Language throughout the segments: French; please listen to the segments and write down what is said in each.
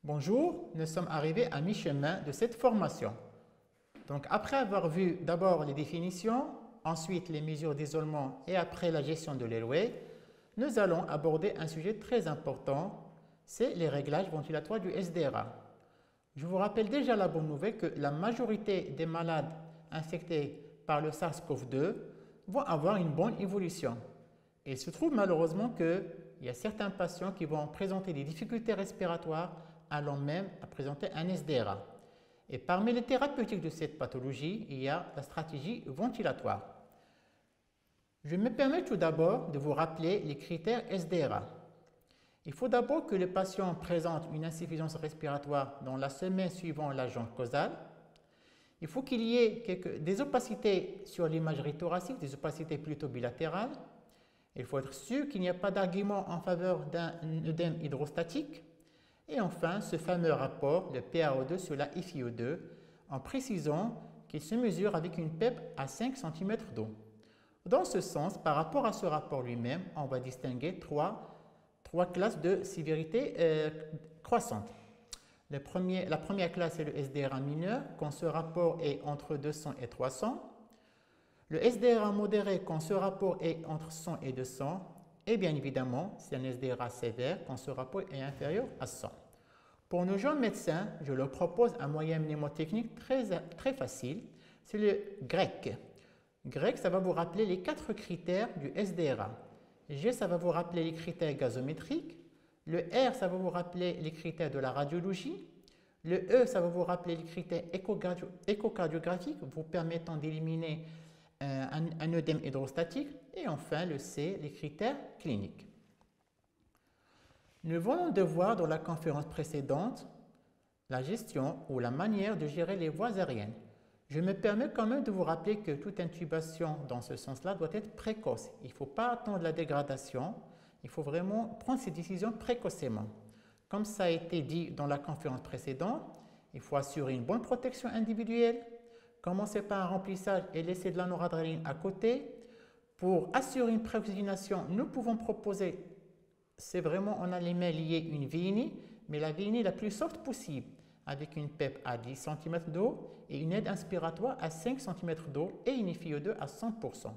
Bonjour, nous sommes arrivés à mi-chemin de cette formation. Donc après avoir vu d'abord les définitions, ensuite les mesures d'isolement et après la gestion de l'airway, nous allons aborder un sujet très important, c'est les réglages ventilatoires du SDRA. Je vous rappelle déjà la bonne nouvelle que la majorité des malades infectés par le SARS-CoV-2 vont avoir une bonne évolution. Et il se trouve malheureusement qu'il y a certains patients qui vont présenter des difficultés respiratoires allant même à présenter un SDRA. Et parmi les thérapeutiques de cette pathologie, il y a la stratégie ventilatoire. Je me permets tout d'abord de vous rappeler les critères SDRA. Il faut d'abord que le patient présente une insuffisance respiratoire dans la semaine suivant l'agent causal. Il faut qu'il y ait des opacités sur l'imagerie thoracique, des opacités plutôt bilatérales. Il faut être sûr qu'il n'y a pas d'argument en faveur d'un œdème hydrostatique. Et enfin, ce fameux rapport, le PaO2 sur la FiO2, en précisant qu'il se mesure avec une PEP à 5 cm d'eau. Dans ce sens, par rapport à ce rapport lui-même, on va distinguer trois classes de sévérité croissante. La première classe est le SDRA mineur, quand ce rapport est entre 200 et 300. Le SDRA modéré, quand ce rapport est entre 100 et 200. Et bien évidemment, c'est un SDRA sévère quand ce rapport est inférieur à 100. Pour nos jeunes médecins, je leur propose un moyen mnémotechnique très facile, c'est le GREC. GREC, ça va vous rappeler les 4 critères du SDRA. G, ça va vous rappeler les critères gazométriques. Le R, ça va vous rappeler les critères de la radiologie. Le E, ça va vous rappeler les critères échocardiographiques vous permettant d'éliminer un œdème hydrostatique. Et enfin, le C, les critères cliniques. Nous venons de voir dans la conférence précédente la gestion ou la manière de gérer les voies aériennes. Je me permets quand même de vous rappeler que toute intubation dans ce sens-là doit être précoce. Il ne faut pas attendre la dégradation, il faut vraiment prendre ces décisions précocement. Comme ça a été dit dans la conférence précédente, il faut assurer une bonne protection individuelle, commencer par un remplissage et laisser de la noradrénaline à côté. Pour assurer une préoxygénation, nous pouvons proposer, c'est vraiment en allemand lié une VNI, mais la VNI la plus soft possible, avec une PEP à 10 cm d'eau et une aide inspiratoire à 5 cm d'eau et une FiO2 à 100%.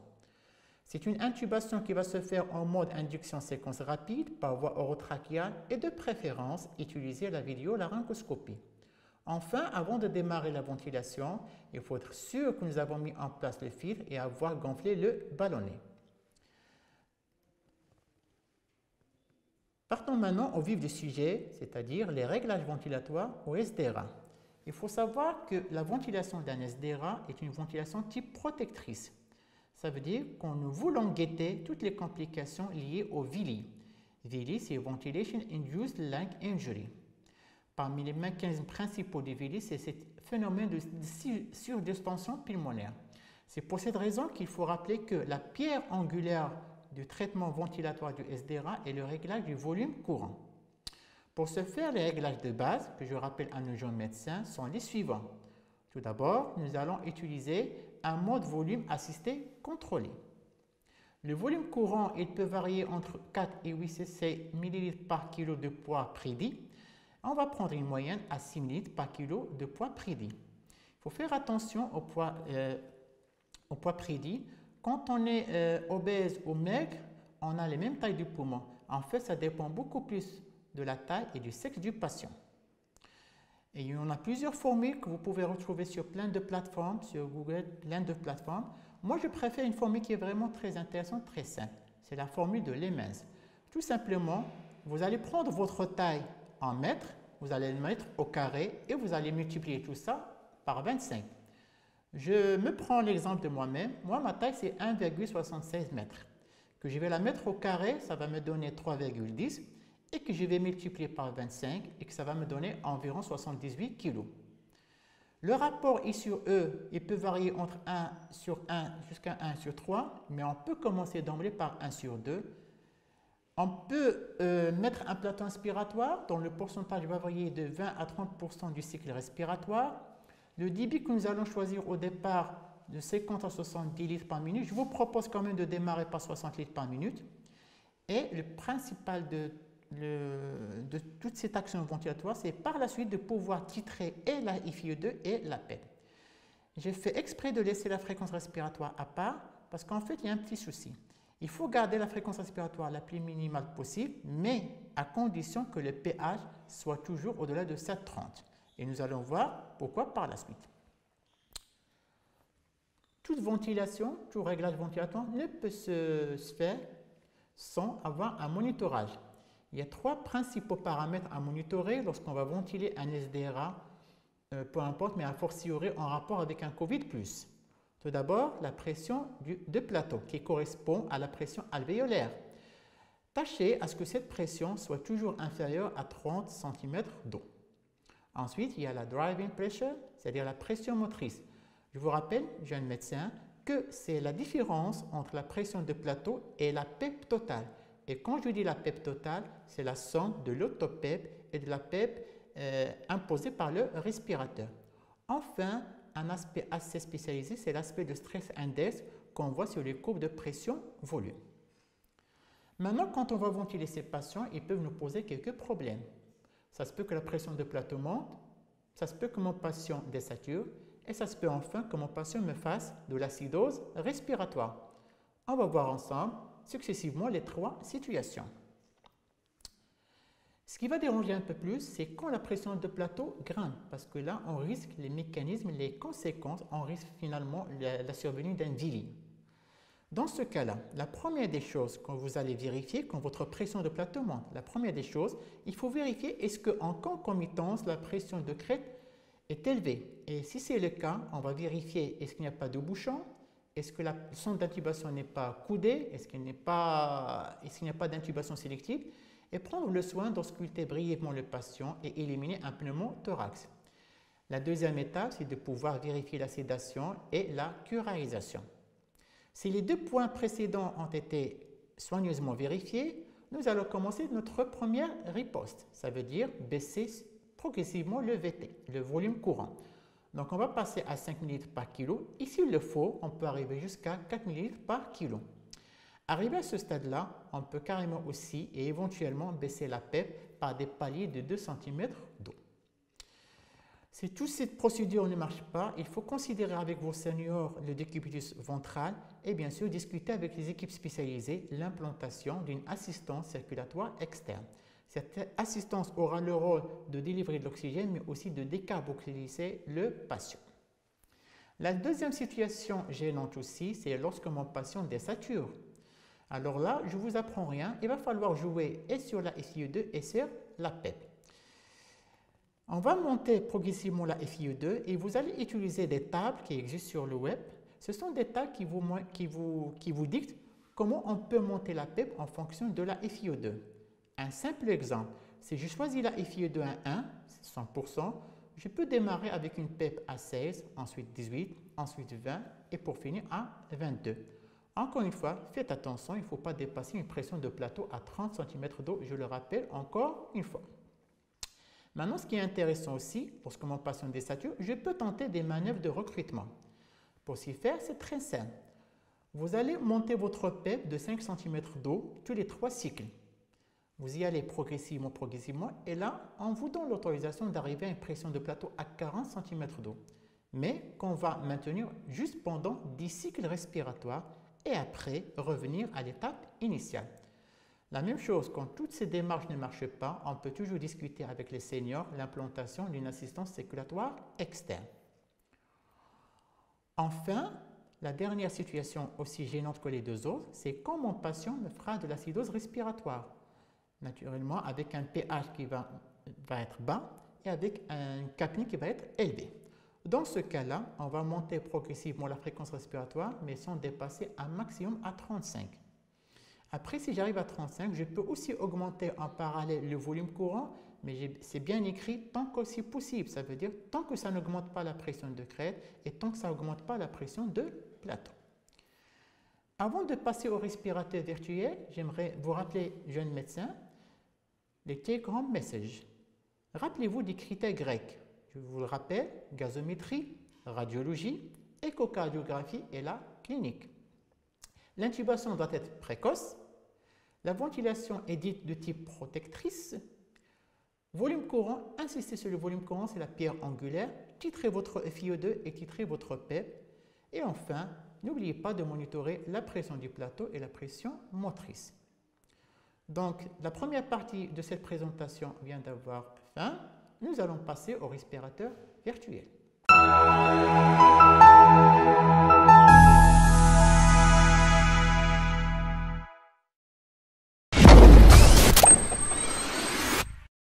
C'est une intubation qui va se faire en mode induction séquence rapide par voie orotrachéale et de préférence utiliser la vidéolaryngoscopie. Enfin, avant de démarrer la ventilation, il faut être sûr que nous avons mis en place le filtre et avoir gonflé le ballonnet. Partons maintenant au vif du sujet, c'est-à-dire les réglages ventilatoires au SDRA. Il faut savoir que la ventilation d'un SDRA est une ventilation type protectrice. Ça veut dire qu'on nous voulons guetter toutes les complications liées au VILI. VILI, c'est Ventilation Induced Lung Injury. Parmi les mécanismes principaux du VILI, c'est ce phénomène de surdistension pulmonaire. C'est pour cette raison qu'il faut rappeler que la pierre angulaire du traitement ventilatoire du SDRA est le réglage du volume courant. Pour ce faire, les réglages de base, que je rappelle à nos jeunes médecins, sont les suivants. Tout d'abord, nous allons utiliser un mode volume assisté contrôlé. Le volume courant, il peut varier entre 4 et 8 cc ml par kilo de poids prédit. On va prendre une moyenne à 6 ml par kilo de poids prédit. Il faut faire attention au poids prédit. Quand on est obèse ou maigre, on a les mêmes tailles du poumon. En fait, ça dépend beaucoup plus de la taille et du sexe du patient. Et il y en a plusieurs formules que vous pouvez retrouver sur plein de plateformes, sur Google, plein de plateformes. Moi, je préfère une formule qui est vraiment très intéressante, très simple. C'est la formule de Lehmann. Tout simplement, vous allez prendre votre taille en mètres, vous allez le mettre au carré et vous allez multiplier tout ça par 25. Je me prends l'exemple de moi-même. Moi, ma taille, c'est 1,76 m. Que je vais la mettre au carré, ça va me donner 3,10 et que je vais multiplier par 25 et que ça va me donner environ 78 kg. Le rapport I sur E, il peut varier entre 1 sur 1 jusqu'à 1 sur 3, mais on peut commencer d'emblée par 1 sur 2. On peut mettre un plateau inspiratoire dont le pourcentage va varier de 20 à 30% du cycle respiratoire. Le débit que nous allons choisir au départ de 50 à 70 litres par minute, je vous propose quand même de démarrer par 60 litres par minute. Et le principal de de toute cette action ventilatoire, c'est par la suite de pouvoir titrer et la FiO2 et la PEP. J'ai fait exprès de laisser la fréquence respiratoire à part parce qu'en fait, il y a un petit souci. Il faut garder la fréquence respiratoire la plus minimale possible, mais à condition que le pH soit toujours au-delà de 7,30. Et nous allons voir pourquoi par la suite. Toute ventilation, tout réglage ventilatoire ne peut se faire sans avoir un monitorage. Il y a 3 principaux paramètres à monitorer lorsqu'on va ventiler un SDRA, peu importe, mais a fortiori en rapport avec un COVID+. Tout d'abord, la pression de plateau qui correspond à la pression alvéolaire. Tâchez à ce que cette pression soit toujours inférieure à 30 cm d'eau. Ensuite, il y a la driving pressure, c'est-à-dire la pression motrice. Je vous rappelle, jeune médecin, que c'est la différence entre la pression de plateau et la PEP totale. Et quand je dis la PEP totale, c'est la somme de l'auto-PEP et de la PEP imposée par le respirateur. Enfin, un aspect assez spécialisé, c'est l'aspect de stress index qu'on voit sur les courbes de pression-volume. Maintenant, quand on va ventiler ces patients, ils peuvent nous poser quelques problèmes. Ça se peut que la pression de plateau monte, ça se peut que mon patient désature, et ça se peut enfin que mon patient me fasse de l'acidose respiratoire. On va voir ensemble successivement les 3 situations. Ce qui va déranger un peu plus, c'est quand la pression de plateau grimpe, parce que là, on risque les mécanismes, les conséquences, on risque finalement la survenue d'un DILI. Dans ce cas-là, la première des choses que vous allez vérifier quand votre pression de plateau monte, la première des choses, il faut vérifier est-ce qu'en concomitance, la pression de crête est élevée. Et si c'est le cas, on va vérifier est-ce qu'il n'y a pas de bouchon, est-ce que la sonde d'intubation n'est pas coudée, est-ce qu'il n'y a pas d'intubation sélective, et prendre le soin d'ausculter brièvement le patient et éliminer un pneumothorax. La deuxième étape, c'est de pouvoir vérifier la sédation et la curarisation. Si les 2 points précédents ont été soigneusement vérifiés, nous allons commencer notre première riposte. Ça veut dire baisser progressivement le VT, le volume courant. Donc on va passer à 5 ml par kilo et s'il le faut, on peut arriver jusqu'à 4 ml par kilo. Arrivé à ce stade-là, on peut carrément aussi et éventuellement baisser la PEP par des paliers de 2 cm d'eau. Si toute cette procédure ne marche pas, il faut considérer avec vos seniors le décubitus ventral et bien sûr discuter avec les équipes spécialisées l'implantation d'une assistance circulatoire externe. Cette assistance aura le rôle de délivrer de l'oxygène mais aussi de décarboxyliser le patient. La deuxième situation gênante aussi, c'est lorsque mon patient désature. Alors là, je ne vous apprends rien, il va falloir jouer et sur la FiO2 et sur la PEP. On va monter progressivement la FiO2 et vous allez utiliser des tables qui existent sur le web. Ce sont des tables qui vous dictent comment on peut monter la PEP en fonction de la FiO2. Un simple exemple, si je choisis la FiO2 à 1, 100%, je peux démarrer avec une PEP à 16, ensuite 18, ensuite 20 et pour finir à 22. Encore une fois, faites attention, il ne faut pas dépasser une pression de plateau à 30 cm d'eau, je le rappelle encore une fois. Maintenant, ce qui est intéressant aussi, lorsque mon patient désature, je peux tenter des manœuvres de recrutement. Pour s'y faire, c'est très simple. Vous allez monter votre PEP de 5 cm d'eau tous les 3 cycles. Vous y allez progressivement, et là, on vous donne l'autorisation d'arriver à une pression de plateau à 40 cm d'eau, mais qu'on va maintenir juste pendant 10 cycles respiratoires et après revenir à l'étape initiale. La même chose, quand toutes ces démarches ne marchent pas, on peut toujours discuter avec les seniors l'implantation d'une assistance circulatoire externe. Enfin, la dernière situation aussi gênante que les 2 autres, c'est quand mon patient me fera de l'acidose respiratoire. Naturellement, avec un pH qui va être bas et avec un capni qui va être élevé. Dans ce cas-là, on va monter progressivement la fréquence respiratoire, mais sans dépasser un maximum à 35. Après, si j'arrive à 35, je peux aussi augmenter en parallèle le volume courant, mais c'est bien écrit tant que c'est possible. Ça veut dire tant que ça n'augmente pas la pression de crête et tant que ça n'augmente pas la pression de plateau. Avant de passer au respirateur virtuel, j'aimerais vous rappeler, jeunes médecins, les take-home messages. Rappelez-vous des critères grecs. Je vous le rappelle, gazométrie, radiologie, échocardiographie et la clinique. L'intubation doit être précoce, La ventilation est dite de type protectrice. Volume courant, insistez sur le volume courant, c'est la pierre angulaire. Titrez votre FiO2 et titrez votre PEP. Et enfin, n'oubliez pas de monitorer la pression du plateau et la pression motrice. Donc, la première partie de cette présentation vient d'avoir fin. Nous allons passer au respirateur virtuel.